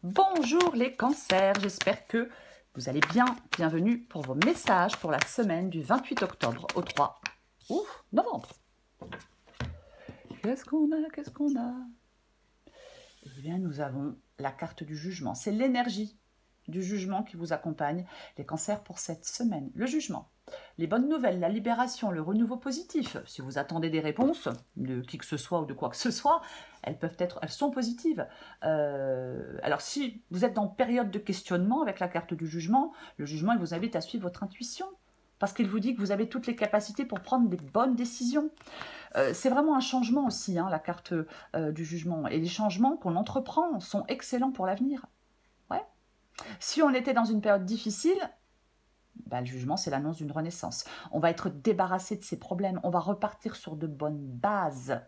Bonjour les cancers, j'espère que vous allez bien. Bienvenue pour vos messages pour la semaine du 28 octobre au 3 novembre. Qu'est-ce qu'on a? Qu'est-ce qu'on a? Eh bien, nous avons la carte du jugement. C'est l'énergie du jugement qui vous accompagne, les cancers, pour cette semaine. Le jugement, les bonnes nouvelles, la libération, le renouveau positif. Si vous attendez des réponses de qui que ce soit ou de quoi que ce soit, elles sont positives. Alors, si vous êtes en période de questionnement avec la carte du jugement, le jugement, il vous invite à suivre votre intuition. Parce qu'il vous dit que vous avez toutes les capacités pour prendre des bonnes décisions. C'est vraiment un changement aussi, hein, la carte du jugement. Et les changements qu'on entreprend sont excellents pour l'avenir. Ouais. Si on était dans une période difficile, bah, le jugement, c'est l'annonce d'une renaissance. On va être débarrassé de ces problèmes. On va repartir sur de bonnes bases.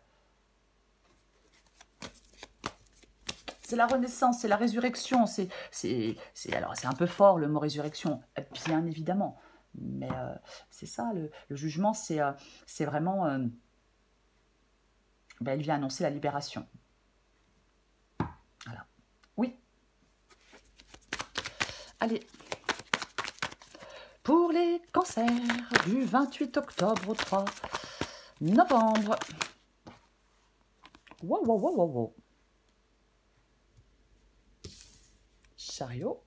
C'est la renaissance, c'est la résurrection. Alors, c'est un peu fort le mot résurrection, bien évidemment. Mais c'est ça, le jugement, c'est vraiment... elle vient annoncer la libération. Voilà. Oui. Allez. Pour les cancers, du 28 octobre au 3 novembre. Wow, wow, wow, wow, wow. Chariot.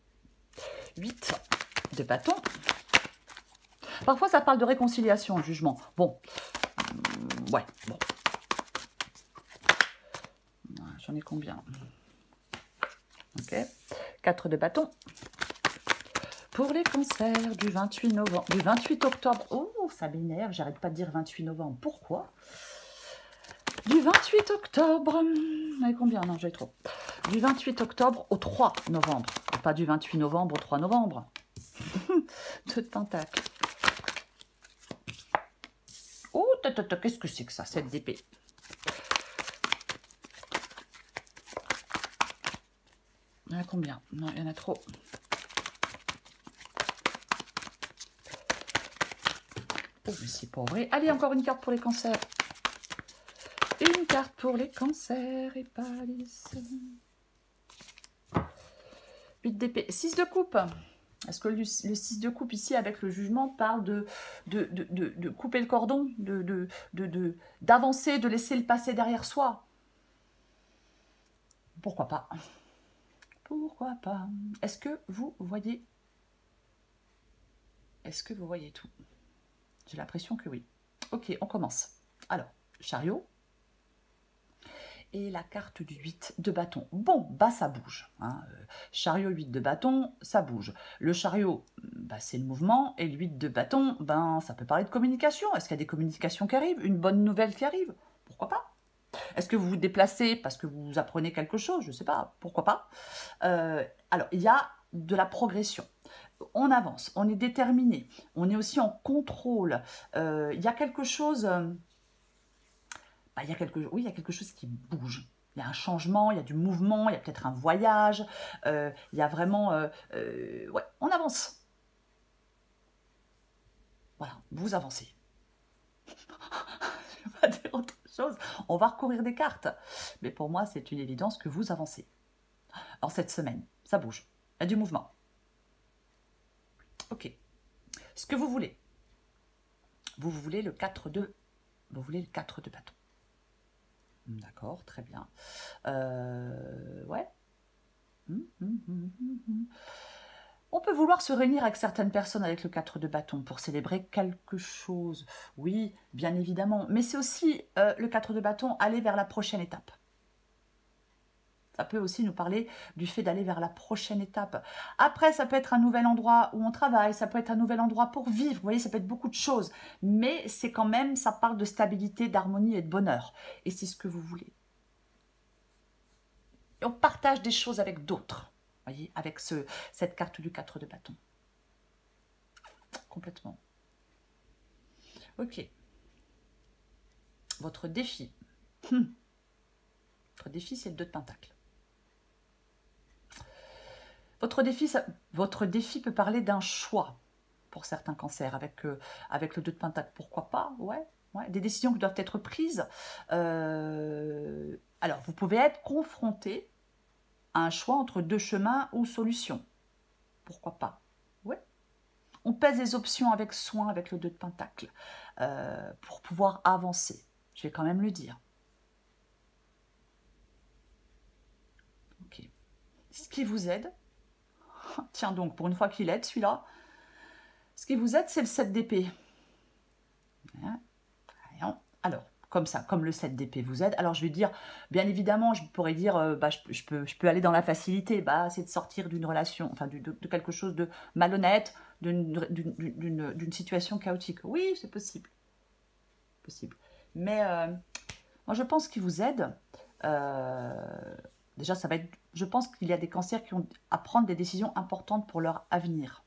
8 de bâton. Parfois, ça parle de réconciliation, le jugement. Bon. Ouais, bon. J'en ai combien? Ok. 4 de bâton. Pour les cancers du 28 novembre, du 28 octobre. Oh, ça m'énerve, j'arrête pas de dire 28 novembre. Pourquoi? Du 28 octobre. J'en ai combien? Non, j'ai trop. Du 28 octobre au 3 novembre. Pas du 28 novembre au 3 novembre. 2 de pentacle. Oh, qu'est-ce que c'est que ça, cette d'épée? Il y en a combien? Non, il y en a trop. Oh, mais c'est pas vrai. Allez, encore une carte pour les cancers. Une carte pour les cancers et pas les... 8 d'épée. 6 de coupe. Est-ce que le 6 de coupe ici, avec le jugement, parle de couper le cordon, d'avancer, de laisser le passé derrière soi? Pourquoi pas? Pourquoi pas? Est-ce que vous voyez... Est-ce que vous voyez tout? J'ai l'impression que oui. Ok, on commence. Alors, chariot. Et la carte du 8 de bâton. Bon, bah ça bouge. Hein. Chariot 8 de bâton, ça bouge. Le chariot, bah, c'est le mouvement. Et le 8 de bâton, ben, ça peut parler de communication. Est-ce qu'il y a des communications qui arrivent? Une bonne nouvelle qui arrive? Pourquoi pas? Est-ce que vous vous déplacez parce que vous apprenez quelque chose? Je ne sais pas. Pourquoi pas? Alors, il y a de la progression. On avance, on est déterminé. On est aussi en contrôle. Il y a quelque chose... bah, il y a quelque chose qui bouge. Il y a un changement, il y a du mouvement, il y a peut-être un voyage. Il y a vraiment... ouais, on avance. Voilà, vous avancez. Je ne vais pas dire autre chose. On va recourir des cartes. Mais pour moi, c'est une évidence que vous avancez. Alors, cette semaine, ça bouge. Il y a du mouvement. Ok. Ce que vous voulez. Vous voulez le 4 de... Vous voulez le 4 de bâton. D'accord, très bien. Ouais. On peut vouloir se réunir avec certaines personnes avec le 4 de bâton pour célébrer quelque chose. Oui, bien évidemment. Mais c'est aussi le 4 de bâton, aller vers la prochaine étape. Ça peut aussi nous parler du fait d'aller vers la prochaine étape. Après, ça peut être un nouvel endroit où on travaille, ça peut être un nouvel endroit pour vivre. Vous voyez, ça peut être beaucoup de choses. Mais c'est quand même, ça parle de stabilité, d'harmonie et de bonheur. Et c'est ce que vous voulez. Et on partage des choses avec d'autres. Vous voyez, avec cette carte du 4 de bâton. Complètement. Ok. Votre défi. Votre défi, c'est le 2 de pentacle. Votre défi peut parler d'un choix pour certains cancers avec le 2 de pentacle. Pourquoi pas? Ouais. Des décisions qui doivent être prises. Alors, vous pouvez être confronté à un choix entre deux chemins ou solutions. Pourquoi pas? Ouais. On pèse les options avec soin avec le 2 de Pentacle pour pouvoir avancer. Je vais quand même le dire. Ok. Ce qui vous aide, tiens donc, pour une fois qu'il aide celui-là, ce qui vous aide, c'est le 7 d'épée. Alors, comme ça, comme le 7 d'épée vous aide. Alors, je vais dire, bien évidemment, je pourrais dire, je peux aller dans la facilité. C'est de sortir d'une relation, enfin, de quelque chose de malhonnête, d'une situation chaotique. Oui, c'est possible. Mais moi, je pense qu'il vous aide. Déjà, ça va être. Je pense qu'il y a des cancers qui ont à prendre des décisions importantes pour leur avenir.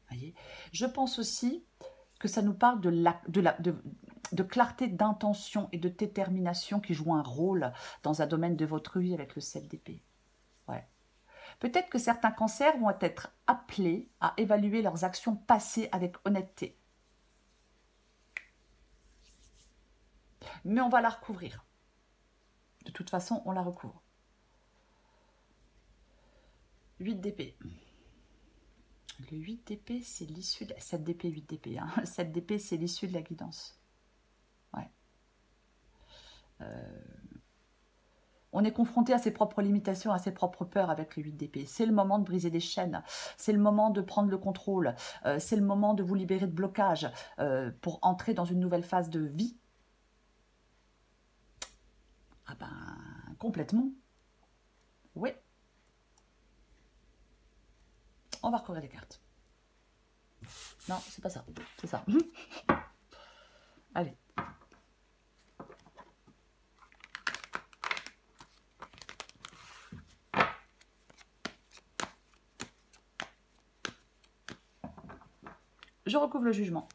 Voyez, je pense aussi que ça nous parle de clarté d'intention et de détermination qui joue un rôle dans un domaine de votre vie avec le 7 d'épée. Ouais. Peut-être que certains cancers vont être appelés à évaluer leurs actions passées avec honnêteté. Mais on va la recouvrir. De toute façon, on la recouvre. 8 d'épée. Le 8 d'épée, c'est l'issue de... 7 d'épée, 8 d'épée. 7 d'épée, c'est l'issue de la guidance. Ouais. On est confronté à ses propres limitations, à ses propres peurs avec le 8 d'épée. C'est le moment de briser des chaînes. C'est le moment de prendre le contrôle. C'est le moment de vous libérer de blocage pour entrer dans une nouvelle phase de vie. Ah ben, complètement. Oui. On va recouvrir les cartes. Non, c'est pas ça. C'est ça. Allez. Je recouvre le jugement.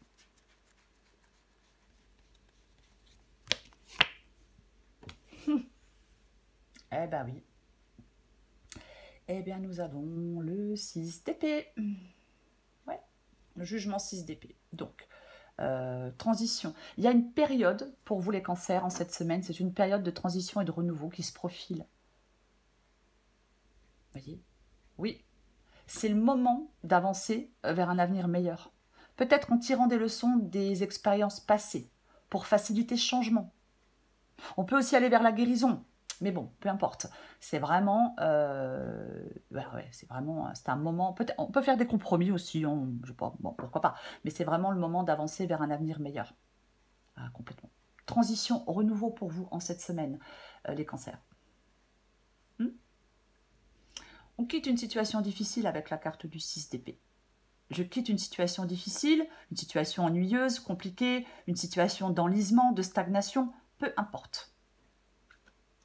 Eh ben oui. Eh bien, nous avons le 6 d'épée. Ouais, le jugement 6 d'épée. Donc, transition. Il y a une période, pour vous les cancers, en cette semaine, c'est une période de transition et de renouveau qui se profile. Vous voyez? Oui. C'est le moment d'avancer vers un avenir meilleur. Peut-être en tirant des leçons des expériences passées, pour faciliter le changement. On peut aussi aller vers la guérison. Mais bon, peu importe. C'est vraiment, c'est un moment. On peut faire des compromis aussi. Je sais pas, bon, pourquoi pas. Mais c'est vraiment le moment d'avancer vers un avenir meilleur. Ah, complètement. Transition, renouveau pour vous en cette semaine, les cancers. On quitte une situation difficile avec la carte du 6 d'épée. Je quitte une situation difficile, une situation ennuyeuse, compliquée, une situation d'enlisement, de stagnation, peu importe.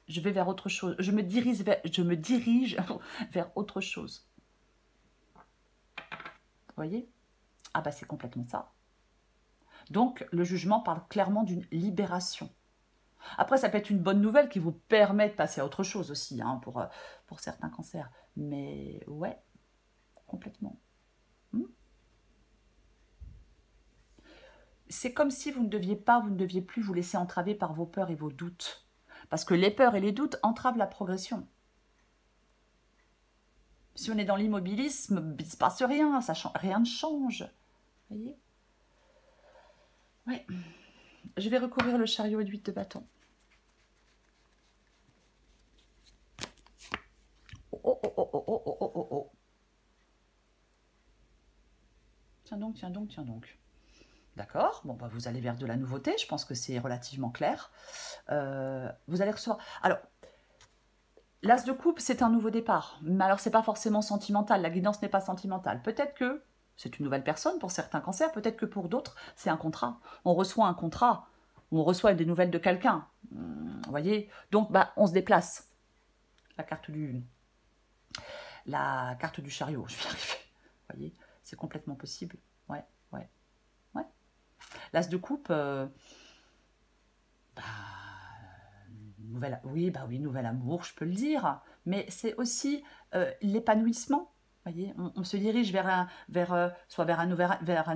Je vais vers autre chose. Je me dirige vers autre chose. Vous voyez? Ah bah c'est complètement ça. Donc le jugement parle clairement d'une libération. Après, ça peut être une bonne nouvelle qui vous permet de passer à autre chose aussi, pour certains cancers. Mais ouais, complètement. C'est comme si vous ne deviez plus vous laisser entraver par vos peurs et vos doutes. Parce que les peurs et les doutes entravent la progression. Si on est dans l'immobilisme, il ne se passe rien, rien ne change. Vous voyez? Ouais. Je vais recouvrir le chariot et 8 de bâton. Oh, oh, oh, oh, oh, oh, oh, oh. Tiens donc, tiens donc, tiens donc. D'accord, bon, bah, vous allez vers de la nouveauté, je pense que c'est relativement clair. Vous allez recevoir... Alors, l'as de coupe, c'est un nouveau départ. Mais alors, c'est pas forcément sentimental, la guidance n'est pas sentimentale. Peut-être que c'est une nouvelle personne pour certains cancers, peut-être que pour d'autres, c'est un contrat. On reçoit un contrat, on reçoit des nouvelles de quelqu'un. Vous voyez? Donc, bah, on se déplace. La carte du chariot, je vais y arriver. Vous voyez? C'est complètement possible. Ouais, ouais, ouais. L'as de coupe, nouvel amour, je peux le dire, mais c'est aussi l'épanouissement. Voyez, on se dirige soit vers un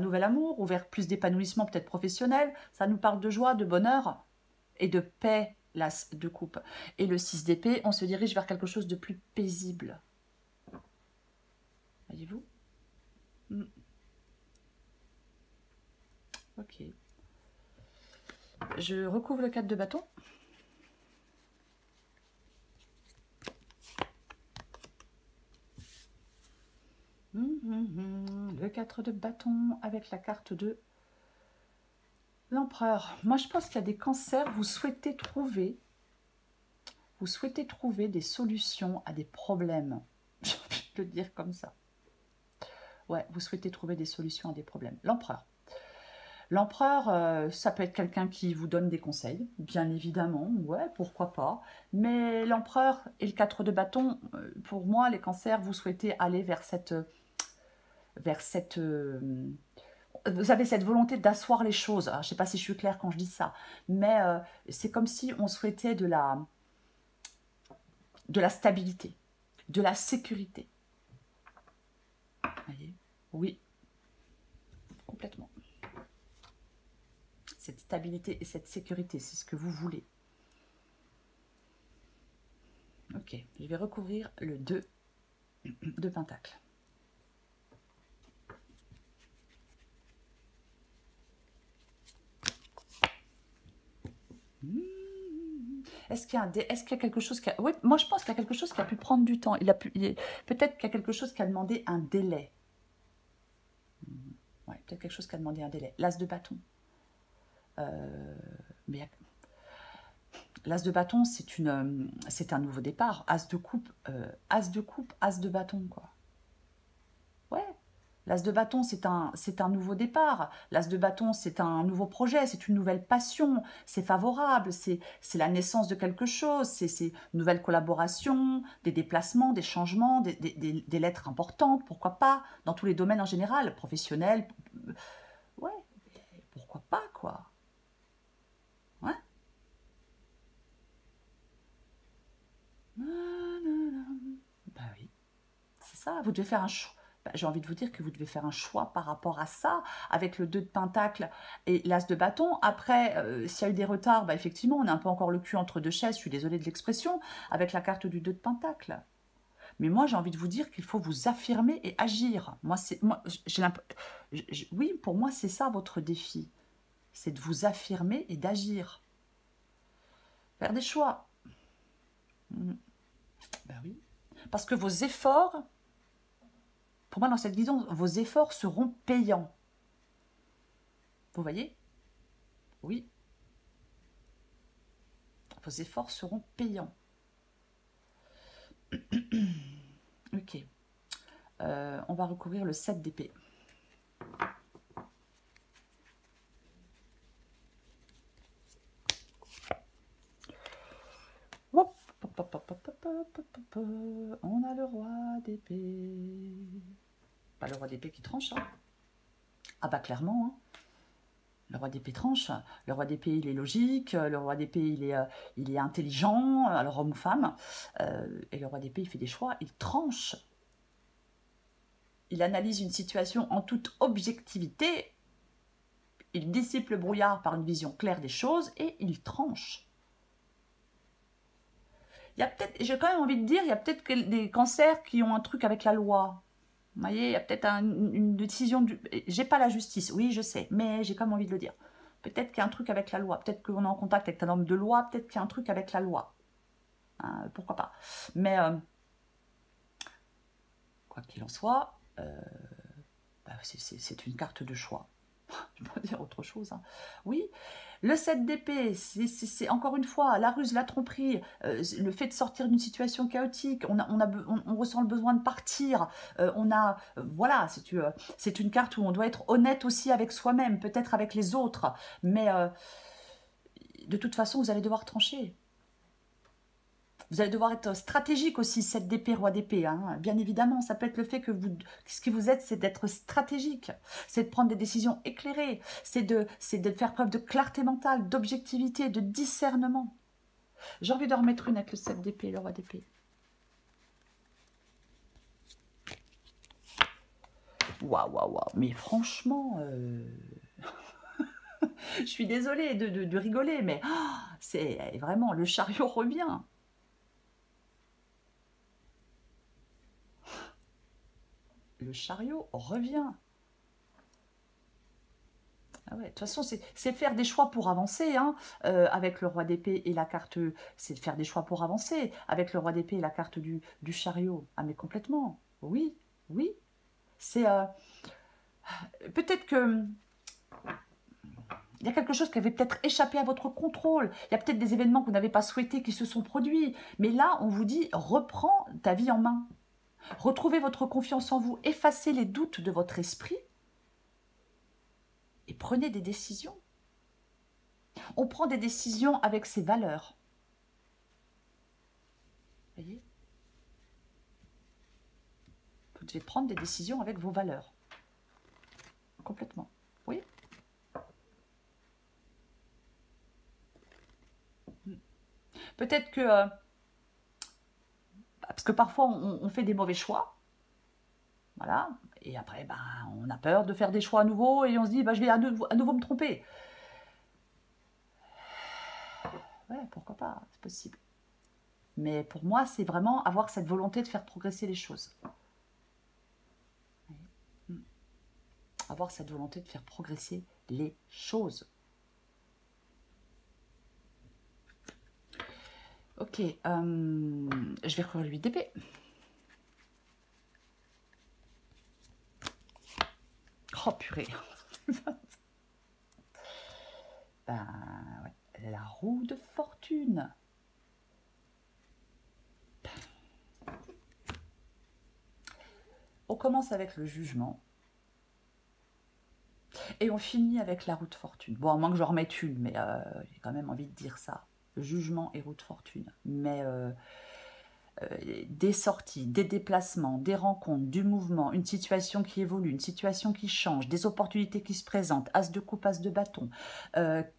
nouvel amour ou vers plus d'épanouissement peut-être professionnel. Ça nous parle de joie, de bonheur et de paix l'as de coupe et le 6 d'épée, on se dirige vers quelque chose de plus paisible. Voyez-vous? Ok. Je recouvre le 4 de bâton. Le 4 de bâton avec la carte de l'empereur. Moi, je pense qu'il y a des cancers, vous souhaitez trouver des solutions à des problèmes. J'ai envie de le dire comme ça. Ouais, vous souhaitez trouver des solutions à des problèmes. L'empereur. L'empereur, ça peut être quelqu'un qui vous donne des conseils, bien évidemment, ouais, pourquoi pas. Mais l'empereur et le 4 de bâton, pour moi, les cancers, vous souhaitez aller vers cette vous avez cette volonté d'asseoir les choses. Alors, je ne sais pas si je suis claire quand je dis ça, mais c'est comme si on souhaitait de la stabilité, de la sécurité. Voyez? Oui, complètement. Cette stabilité et cette sécurité, c'est ce que vous voulez. Ok, je vais recouvrir le 2 de Pentacle. Est-ce qu'il y a quelque chose qui a... Oui, moi je pense qu'il y a quelque chose qui a pu prendre du temps. Peut-être qu'il y a quelque chose qui a demandé un délai. Ouais, peut-être quelque chose qui a demandé un délai. L'as de bâton. Mais l'as de bâton, c'est un nouveau départ. As de coupe, as de bâton, quoi. Ouais. L'as de bâton, c'est un nouveau départ. L'as de bâton, c'est un nouveau projet, c'est une nouvelle passion, c'est favorable, c'est la naissance de quelque chose, c'est une nouvelle collaboration, des déplacements, des changements, des lettres importantes, pourquoi pas, dans tous les domaines en général, professionnels. Ouais, pourquoi pas, quoi. Ouais. Bah oui, c'est ça, vous devez faire un choix. J'ai envie de vous dire que vous devez faire un choix par rapport à ça, avec le 2 de Pentacle et l'As de bâton. Après, s'il y a eu des retards, bah effectivement, on a un peu encore le cul entre deux chaises, je suis désolée de l'expression, avec la carte du 2 de Pentacle. Mais moi, j'ai envie de vous dire qu'il faut vous affirmer et agir. Oui, pour moi, c'est ça votre défi. C'est de vous affirmer et d'agir. Faire des choix. Ben oui. Parce que vos efforts... Pour moi, dans cette vision, vos efforts seront payants. Vous voyez? Oui. Vos efforts seront payants. Ok. On va recouvrir le 7 d'épée. On a le roi d'épée. Pas le roi d'épée qui tranche, hein. Ah bah clairement, hein. Le roi d'épée tranche. Le roi d'épée, il est logique. Le roi d'épée, il est intelligent, alors homme ou femme. Et le roi d'épée, il fait des choix. Il tranche. Il analyse une situation en toute objectivité. Il dissipe le brouillard par une vision claire des choses et il tranche. Il y a peut-être, j'ai quand même envie de dire, il y a peut-être des cancers qui ont un truc avec la loi. Vous voyez, il y a peut-être une décision j'ai pas la justice, oui, je sais, mais j'ai quand même envie de le dire. Peut-être qu'il y a un truc avec la loi. Peut-être qu'on est en contact avec un homme de loi. Peut-être qu'il y a un truc avec la loi. Hein, pourquoi pas. Mais, quoi qu'il en soit, bah, c'est une carte de choix. Je peux dire autre chose. Hein. Oui, le 7 d'épée, c'est encore une fois la ruse, la tromperie, le fait de sortir d'une situation chaotique, on ressent le besoin de partir, voilà, c'est une carte où on doit être honnête aussi avec soi-même, peut-être avec les autres, mais de toute façon, vous allez devoir trancher. Vous allez devoir être stratégique aussi, 7 d'épée, roi d'épée. Hein. Bien évidemment, ça peut être le fait que ce qui vous aide, c'est d'être stratégique. C'est de prendre des décisions éclairées. C'est de faire preuve de clarté mentale, d'objectivité, de discernement. J'ai envie de remettre une avec le 7 d'épée, le roi d'épée. Waouh, waouh, waouh. Mais franchement... Je suis désolée de rigoler, mais c'est vraiment, le chariot revient. Le chariot revient. Ah ouais, de toute façon, c'est faire des choix pour avancer, hein, avec le roi d'épée et la carte, c'est faire des choix pour avancer, avec le roi d'épée et la carte du chariot. Ah mais complètement, oui, oui. C'est peut-être que il y a quelque chose qui avait peut-être échappé à votre contrôle, il y a peut-être des événements que vous n'avez pas souhaités qui se sont produits, mais là, on vous dit, reprends ta vie en main, retrouvez votre confiance en vous, effacez les doutes de votre esprit, et prenez des décisions. On prend des décisions avec ses valeurs. Vous voyez? Vous devez prendre des décisions avec vos valeurs. Complètement. Oui. Peut-être que... parce que parfois, on fait des mauvais choix. Voilà. Et après, ben, on a peur de faire des choix à nouveau et on se dit, ben, je vais à nouveau me tromper. Ouais, pourquoi pas, c'est possible. Mais pour moi, c'est vraiment avoir cette volonté de faire progresser les choses. Avoir cette volonté de faire progresser les choses. Ok, je vais recouvrir le 8 d'épée. Oh purée. Ben ouais, la roue de fortune. On commence avec le jugement. Et on finit avec la roue de fortune. Bon, à moins que je remette une, mais j'ai quand même envie de dire ça. Jugement et roue de fortune. Mais des sorties, des déplacements, des rencontres, du mouvement, une situation qui évolue, une situation qui change, des opportunités qui se présentent, as de coupe, as de bâton,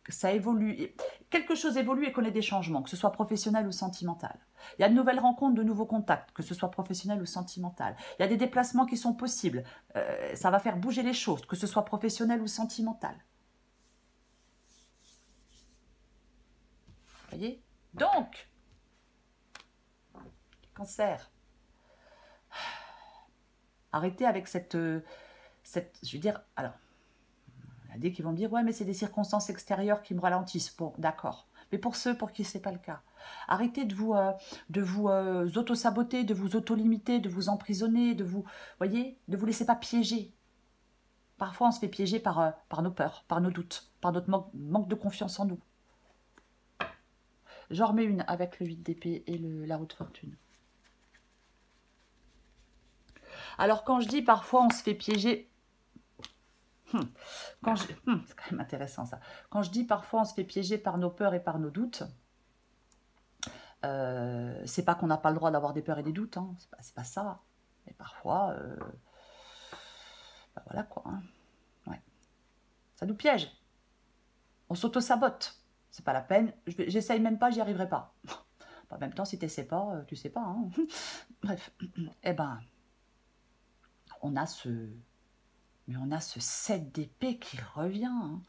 ça évolue, quelque chose évolue et connaît des changements, que ce soit professionnel ou sentimental. Il y a de nouvelles rencontres, de nouveaux contacts, que ce soit professionnel ou sentimental. Il y a des déplacements qui sont possibles, ça va faire bouger les choses, que ce soit professionnel ou sentimental. Vous voyez? Donc, Cancer, arrêtez avec cette, je veux dire, alors, il y a des qui vont me dire, ouais, mais c'est des circonstances extérieures qui me ralentissent. Bon, d'accord. Mais pour ceux pour qui ce n'est pas le cas, arrêtez de vous auto-saboter, de vous auto-limiter, de vous emprisonner, voyez, de vous laisser pas piéger. Parfois, on se fait piéger par nos peurs, par nos doutes, par notre manque de confiance en nous. J'en remets une avec le 8 d'épée et la roue de fortune. Alors, quand je dis parfois on se fait piéger, c'est quand même intéressant ça. Quand je dis parfois on se fait piéger par nos peurs et par nos doutes, c'est pas qu'on n'a pas le droit d'avoir des peurs et des doutes, hein, c'est pas ça. Mais parfois, ben voilà quoi. Hein. Ouais. Ça nous piège. On s'auto-sabote. C'est pas la peine. J'essaye même pas, j'y arriverai pas. En même temps, si tu sais pas, tu sais pas. Hein. Bref. Eh ben, on a ce 7 d'épée qui revient. Hein.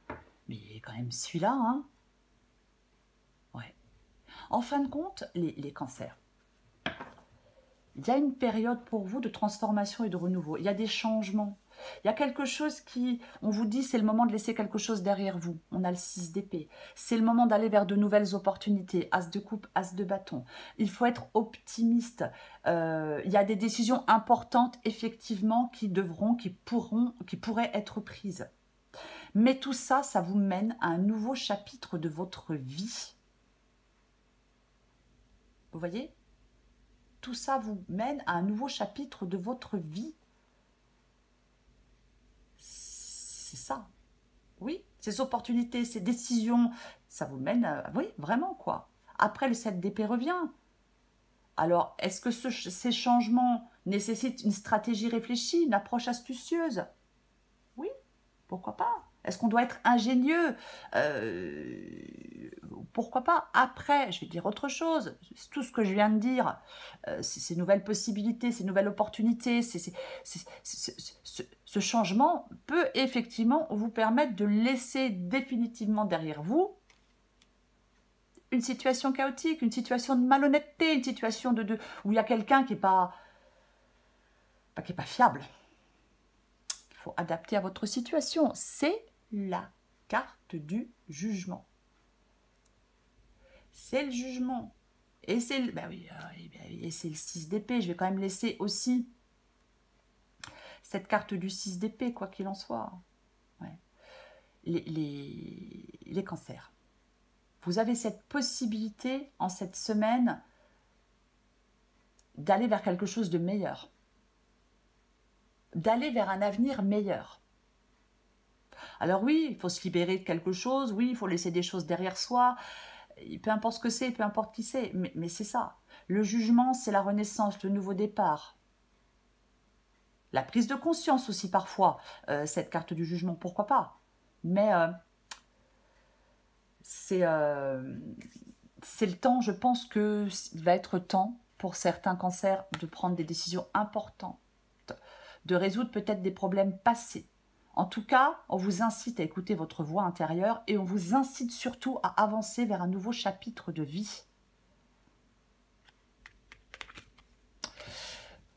Mais quand même celui-là. Hein. Ouais. En fin de compte, les cancers. Il y a une période pour vous de transformation et de renouveau. Il y a des changements. Il y a quelque chose qui, on vous dit, c'est le moment de laisser quelque chose derrière vous. On a le 6 d'épée. C'est le moment d'aller vers de nouvelles opportunités. As de coupe, as de bâton. Il faut être optimiste. Il y a des décisions importantes, effectivement, qui pourraient être prises. Mais tout ça, ça vous mène à un nouveau chapitre de votre vie. Vous voyez ? Tout ça vous mène à un nouveau chapitre de votre vie. C'est ça. Oui, ces opportunités, ces décisions, ça vous mène à... Oui, vraiment, quoi. Après, le 7 d'épée revient. Alors, est-ce que ces changements nécessitent une stratégie réfléchie, une approche astucieuse? Oui, pourquoi pas? Est-ce qu'on doit être ingénieux? Pourquoi pas? Après, je vais dire autre chose. Tout ce que je viens de dire, ces nouvelles possibilités, ces nouvelles opportunités, ce changement peut effectivement vous permettre de laisser définitivement derrière vous une situation chaotique, une situation de malhonnêteté, une situation où il y a quelqu'un qui n'est pas fiable. Il faut adapter à votre situation. C'est la carte du jugement. C'est le jugement. Et c'est le, et c'est le 6 d'épée. Je vais quand même laisser aussi cette carte du 6 d'épée, quoi qu'il en soit. Ouais. Les cancers. Vous avez cette possibilité en cette semaine d'aller vers quelque chose de meilleur. D'aller vers un avenir meilleur. Alors oui, il faut se libérer de quelque chose, oui, il faut laisser des choses derrière soi, peu importe ce que c'est, peu importe qui c'est, mais c'est ça. Le jugement, c'est la renaissance, le nouveau départ. La prise de conscience aussi parfois, cette carte du jugement, pourquoi pas. Mais c'est le temps, je pense qu'il va être temps pour certains cancers de prendre des décisions importantes, de résoudre peut-être des problèmes passés. En tout cas, on vous incite à écouter votre voix intérieure et on vous incite surtout à avancer vers un nouveau chapitre de vie.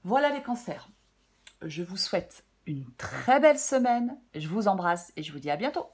Voilà les cancers. Je vous souhaite une très belle semaine. Je vous embrasse et je vous dis à bientôt.